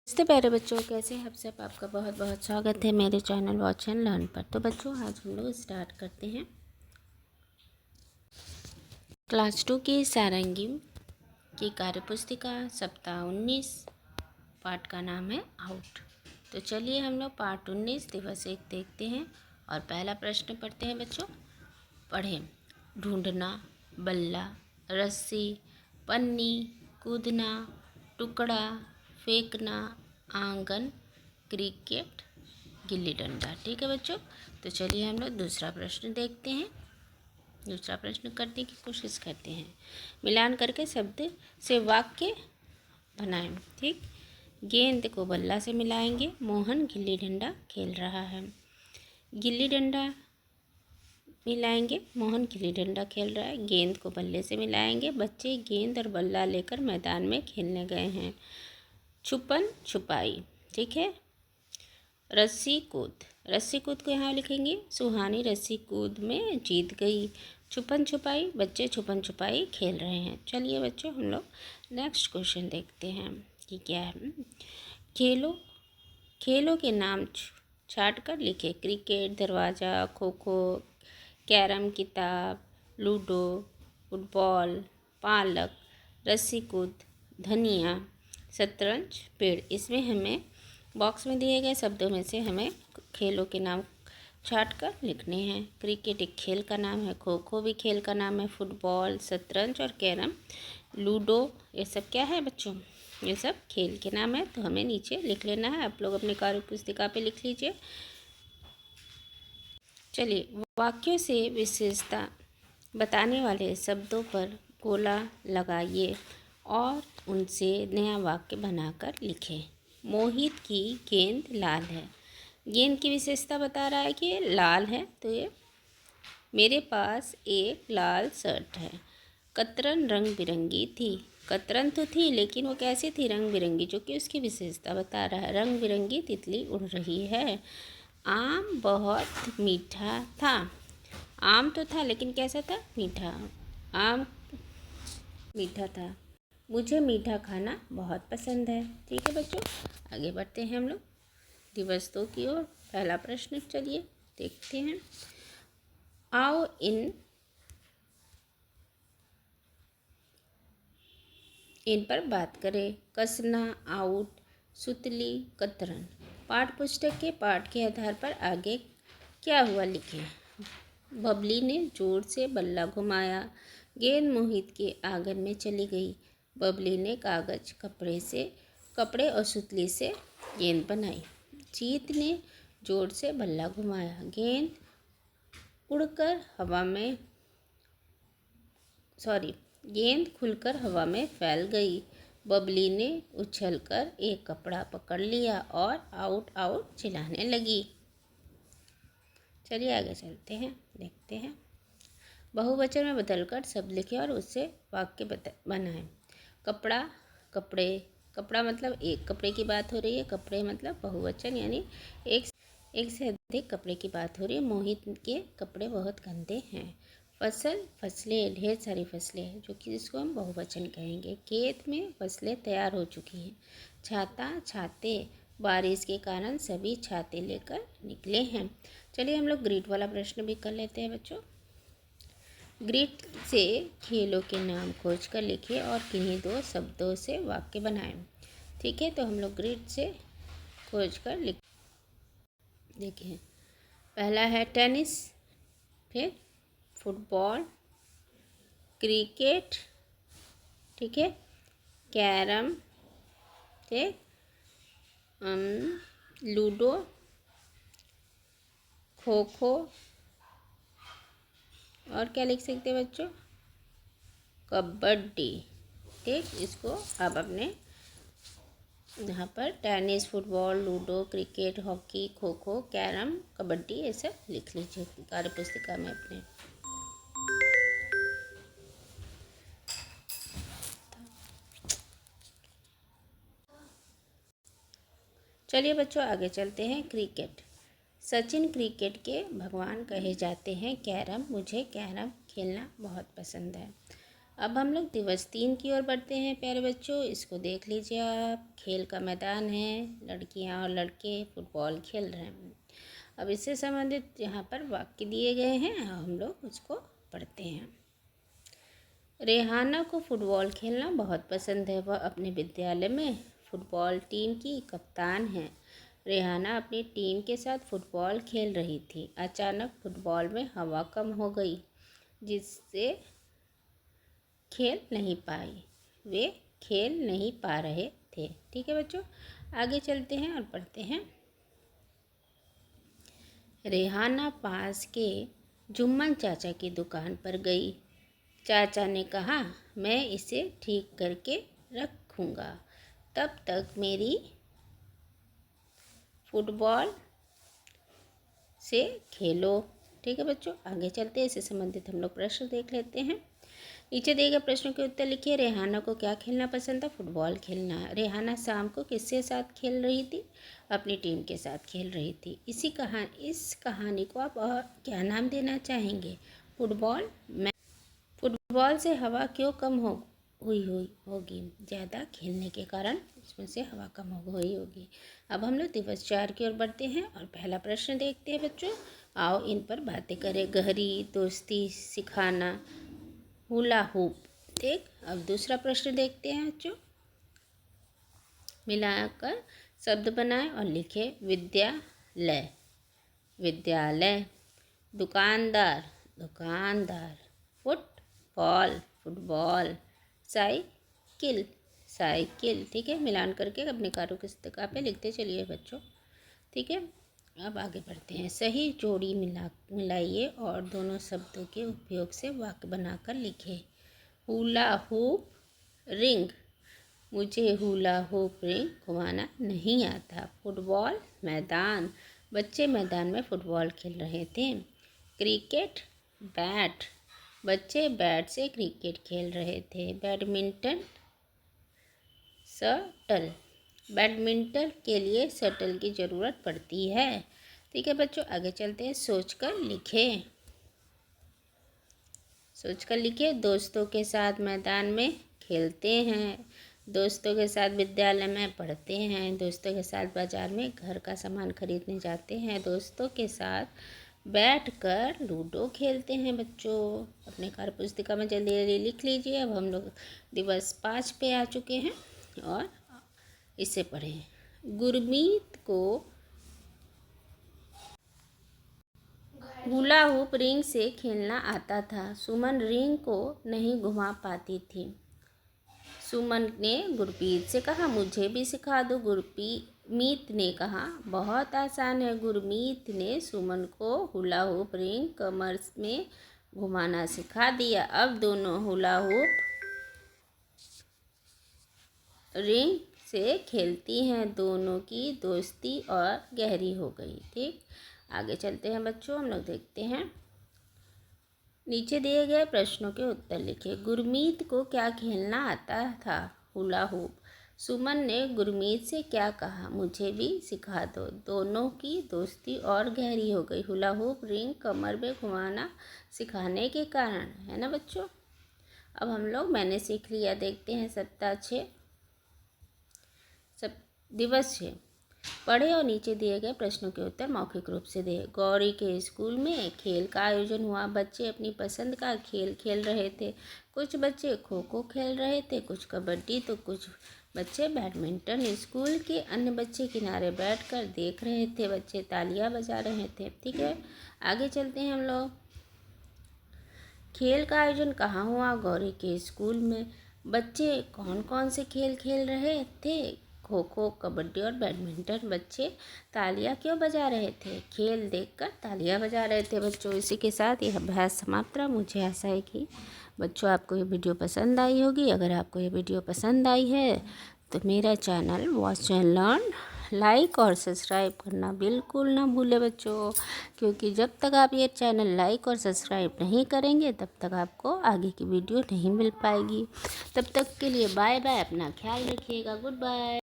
नमस्ते प्यारे बच्चों, कैसे हैं आप सब। आपका बहुत बहुत स्वागत है मेरे चैनल वॉच एंड लर्न पर। तो बच्चों, आज हम लोग स्टार्ट करते हैं क्लास 2 की सारंगी की कार्यपुस्तिका सप्ताह 19। पाठ का नाम है आउट। तो चलिए हम लोग पाठ 19 दिवस 1 देखते हैं और पहला प्रश्न पढ़ते हैं बच्चों। पढ़ें। ढूंढना, बल्ला, रस्सी, पन्नी, कूदना, टुकड़ा, फेंकना, आंगन, क्रिकेट, गिल्ली डंडा। ठीक है बच्चों, तो चलिए हम लोग दूसरा प्रश्न देखते हैं। दूसरा प्रश्न करने की कोशिश करते हैं। मिलान करके शब्द से वाक्य बनाएं। ठीक। गेंद को बल्ला से मिलाएंगे। मोहन गिल्ली डंडा खेल रहा है। गिल्ली डंडा मिलाएंगे। मोहन गिल्ली डंडा खेल रहा है। गेंद को बल्ले से मिलाएंगे। बच्चे गेंद और बल्ला लेकर मैदान में खेलने गए हैं। छुपन छुपाई। ठीक है। रस्सी कूद। रस्सी कूद को यहाँ लिखेंगे। सुहानी रस्सी कूद में जीत गई। छुपन छुपाई, बच्चे छुपन छुपाई खेल रहे हैं। चलिए बच्चों, हम लोग नेक्स्ट क्वेश्चन देखते हैं कि क्या है। खेलों खेलों के नाम छाट कर लिखे। क्रिकेट, दरवाज़ा, खो खो, कैरम, किताब, लूडो, फुटबॉल, पालक, रस्सी कूद, धनिया, शतरंज, पेड़। इसमें हमें बॉक्स में दिए गए शब्दों में से हमें खेलों के नाम छाट कर लिखने हैं। क्रिकेट एक खेल का नाम है। खो खो भी खेल का नाम है। फुटबॉल, शतरंज और कैरम, लूडो, ये सब क्या है बच्चों? ये सब खेल के नाम है। तो हमें नीचे लिख लेना है। आप लोग अपनी कार्यपुस्तिका पे लिख लीजिए। चलिए, वाक्यों से विशेषता बताने वाले शब्दों पर गोला लगाइए और उनसे नया वाक्य बनाकर लिखें। मोहित की गेंद लाल है। गेंद की विशेषता बता रहा है कि ये लाल है, तो ये मेरे पास एक लाल शर्ट है। कतरन रंग बिरंगी थी। कतरन तो थी, लेकिन वो कैसी थी? रंग बिरंगी, जो कि उसकी विशेषता बता रहा है। रंग बिरंगी तितली उड़ रही है। आम बहुत मीठा था। आम तो था, लेकिन कैसा था? मीठा। आम मीठा था। मुझे मीठा खाना बहुत पसंद है। ठीक है बच्चों, आगे बढ़ते हैं हम लोग दिवस 2 की ओर। पहला प्रश्न चलिए देखते हैं। आओ इन पर बात करें। कसना, आउट, सुतली, कतरन। पाठ पुस्तक के पाठ के आधार पर आगे क्या हुआ लिखें। बबली ने जोर से बल्ला घुमाया। गेंद मोहित के आंगन में चली गई। बबली ने कपड़े और सुतली से गेंद बनाई। जीत ने जोर से बल्ला घुमाया। गेंद गेंद खुलकर हवा में फैल गई। बबली ने उछलकर एक कपड़ा पकड़ लिया और आउट आउट चिल्लाने लगी। चलिए आगे चलते हैं, देखते हैं। बहुवचन में बदलकर शब्द लिखें और उससे वाक्य बनाएं। कपड़ा, कपड़े। कपड़ा मतलब एक कपड़े की बात हो रही है। कपड़े मतलब बहुवचन, यानी एक से अधिक कपड़े की बात हो रही है। मोहित के कपड़े बहुत गंदे हैं। फसल, फसलें, ढेर सारी फसलें, जो कि जिसको हम बहुवचन कहेंगे। खेत में फसलें तैयार हो चुकी हैं। छाता, छाते, बारिश के कारण सभी छाते लेकर निकले हैं। चलिए हम लोग ग्रीट वाला प्रश्न भी कर लेते हैं बच्चों। ग्रीट से खेलों के नाम खोज कर लिखिए और किन्हीं 2 शब्दों से वाक्य बनाएं। ठीक है, तो हम लोग ग्रीट से खोज कर देखिए। पहला है टेनिस, फिर फुटबॉल, क्रिकेट, ठीक है, कैरम, ठीक, लूडो, खो खो, और क्या लिख सकते हैं बच्चों? कबड्डी। ठीक, इसको आप अपने यहाँ पर tennis, football, ludo, cricket, hockey, kho kho, carrom, kabaddi, ये सब लिख लीजिए कार्यपुस्तिका में अपने। चलिए बच्चों आगे चलते हैं। क्रिकेट। सचिन क्रिकेट के भगवान कहे जाते हैं। कैरम, मुझे कैरम खेलना बहुत पसंद है। अब हम लोग दिवस 3 की ओर बढ़ते हैं प्यारे बच्चों। इसको देख लीजिए आप। खेल का मैदान है, लड़कियां और लड़के फुटबॉल खेल रहे हैं। अब इससे संबंधित यहाँ पर वाक्य दिए गए हैं, हम लोग उसको पढ़ते हैं। रेहाना को फुटबॉल खेलना बहुत पसंद है। वह अपने विद्यालय में फुटबॉल टीम की कप्तान है। रेहाना अपनी टीम के साथ फुटबॉल खेल रही थी। अचानक फुटबॉल में हवा कम हो गई, जिससे वे खेल नहीं पा रहे थे। ठीक है बच्चों, आगे चलते हैं और पढ़ते हैं। रेहाना पास के जुम्मन चाचा की दुकान पर गई। चाचा ने कहा, मैं इसे ठीक करके रखूँगा, तब तक मेरी फुटबॉल से खेलो। ठीक है बच्चों, आगे चलते हैं। इससे संबंधित हम लोग प्रश्न देख लेते हैं। नीचे दिए गए प्रश्नों के उत्तर लिखिए। रेहाना को क्या खेलना पसंद था? फुटबॉल खेलना। रेहाना शाम को किसके साथ खेल रही थी? अपनी टीम के साथ खेल रही थी। इस कहानी को आप और क्या नाम देना चाहेंगे? फुटबॉल से हवा क्यों कम हुई होगी? ज़्यादा खेलने के कारण इसमें से हवा कम हुई होगी। अब हम लोग दिवस 4 की ओर बढ़ते हैं और पहला प्रश्न देखते हैं बच्चों। आओ इन पर बातें करें। गहरी दोस्ती सिखाना, हुला हूप। ठीक, अब दूसरा प्रश्न देखते हैं बच्चों। मिलाकर शब्द बनाएं और लिखें। विद्यालय, दुकानदार, फुटबॉल, साइकिल। ठीक है, मिलान करके अपने कार्यपुस्तिका पे लिखते चलिए बच्चों। ठीक है, अब आगे बढ़ते हैं। सही जोड़ी मिलाइए और दोनों शब्दों के उपयोग से वाक्य बनाकर लिखें। हुला हूप रिंग, मुझे हुला हूप रिंग घुमाना नहीं आता। फुटबॉल मैदान, बच्चे मैदान में फुटबॉल खेल रहे थे। क्रिकेट बैट, बच्चे बैट से क्रिकेट खेल रहे थे। बैडमिंटन के लिए शटल की ज़रूरत पड़ती है। ठीक है बच्चों, आगे चलते हैं। सोचकर लिखे। दोस्तों के साथ मैदान में खेलते हैं। दोस्तों के साथ विद्यालय में पढ़ते हैं। दोस्तों के साथ बाजार में घर का सामान खरीदने जाते हैं। दोस्तों के साथ बैठकर लूडो खेलते हैं। बच्चों अपने कार्यपुस्तिका में जल्दी जल्दी लिख लीजिए। अब हम लोग दिवस 5 पे आ चुके हैं और इसे पढ़ें। गुरमीत को हुला हूप रिंग से खेलना आता था। सुमन रिंग को नहीं घुमा पाती थी। सुमन ने गुरमीत से कहा, मुझे भी सिखा दो। गुरमीत ने कहा, बहुत आसान है। गुरमीत ने सुमन को हुला हूप रिंग कमर में घुमाना सिखा दिया। अब दोनों हुला हूप रिंग से खेलती हैं। दोनों की दोस्ती और गहरी हो गई। ठीक, आगे चलते हैं बच्चों। हम लोग देखते हैं। नीचे दिए गए प्रश्नों के उत्तर लिखिए। गुरमीत को क्या खेलना आता था? Hula hoop. सुमन ने गुरमीत से क्या कहा? मुझे भी सिखा दो। दोनों की दोस्ती और गहरी हो गई। हुला हूप रिंग कमर में घुमाना सिखाने के कारण, है ना बच्चों। अब हम लोग मैंने सीख लिया देखते हैं। दिवस 6 पढ़े और नीचे दिए गए प्रश्नों के उत्तर मौखिक रूप से दें। गौरी के स्कूल में खेल का आयोजन हुआ। बच्चे अपनी पसंद का खेल खेल रहे थे। कुछ बच्चे खो खो खेल रहे थे, कुछ कबड्डी तो कुछ बच्चे बैडमिंटन। स्कूल के अन्य बच्चे किनारे बैठकर देख रहे थे। बच्चे तालियां बजा रहे थे। ठीक है, आगे चलते हैं हम लोग। खेल का आयोजन कहाँ हुआ? गौरी के स्कूल में। बच्चे कौन कौन से खेल खेल रहे थे? खो खो, कबड्डी और बैडमिंटन। बच्चे तालियां क्यों बजा रहे थे? खेल देखकर तालियां बजा रहे थे। बच्चों इसी के साथ यह अभ्यास समाप्त रहा। मुझे आशा है कि बच्चों आपको ये वीडियो पसंद आई होगी। अगर आपको ये वीडियो पसंद आई है तो मेरा channel watch and learn like और सब्सक्राइब करना बिल्कुल ना भूलें बच्चों, क्योंकि जब तक आप ये चैनल लाइक और सब्सक्राइब नहीं करेंगे तब तक आपको आगे की वीडियो नहीं मिल पाएगी। तब तक के लिए बाय बाय। अपना ख्याल रखिएगा। Good bye.